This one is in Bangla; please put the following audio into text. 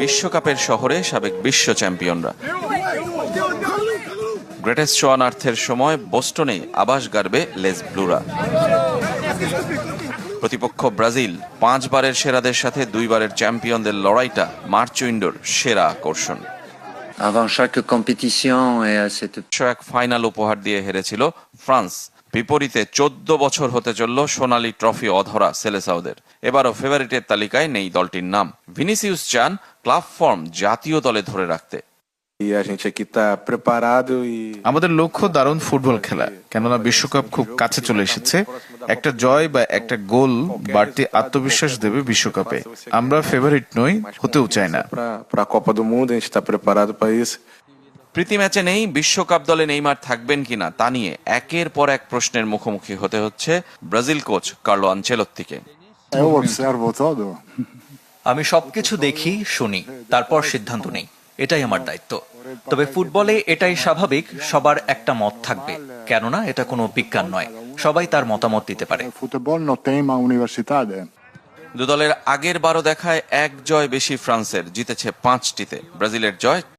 বিশ্বকাপের শহরে সাবেক বিশ্ব চ্যাম্পিয়নরা। গ্রেটেস্ট শো অন আর্থের সময় বোস্টনে আবাস গাড়বে লেস ব্লুরা। প্রতিপক্ষ ব্রাজিল, 5 বারের সেরাদের সাথে 2 বারের চ্যাম্পিয়নদের লড়াইটা মার্চ উইন্ডোর সেরা আকর্ষণ। এক ফাইনাল উপহার দিয়ে হেরেছিল ফ্রান্স। বিপরীতে 14 বছর হতে চলল সোনালী ট্রফি অধরা সেলেসাওদের। এবারও ফেভারিটের তালিকায় নেই দলটির নাম। ভিনিসিউস চান ক্লাব ফর্ম জাতীয় দলে ধরে রাখতে। আমাদের লক্ষ্য দারুণ ফুটবল খেলা, কেননা বিশ্বকাপ খুব কাছে চলে এসেছে। একটা জয় বা একটা গোল বাড়তি আত্মবিশ্বাস দেবে বিশ্বকাপে। আমরা ফেভারিট নই, হতেও চাই না। প্রীতি ম্যাচে নেই, বিশ্বকাপ দলে নেইমার থাকবেন কিনা তা নিয়ে একের পর এক প্রশ্নের মুখোমুখি হতে হচ্ছে ব্রাজিল কোচ কার্লো আনচেলত্তিকে। আমি সবকিছু দেখি, শুনি, তারপর সিদ্ধান্ত নেই। এটাই আমার দায়িত্ব। তবে ফুটবলে এটাই স্বাভাবিক, সবার একটা মত থাকবে, কেননা এটা কোনো বিজ্ঞান নয়। সবাই তার মতামত দিতে পারে। দু দলের আগের 12 দেখায় 1 জয় বেশি ফ্রান্সের, জিতেছে 5টিতে। ব্রাজিলের জয়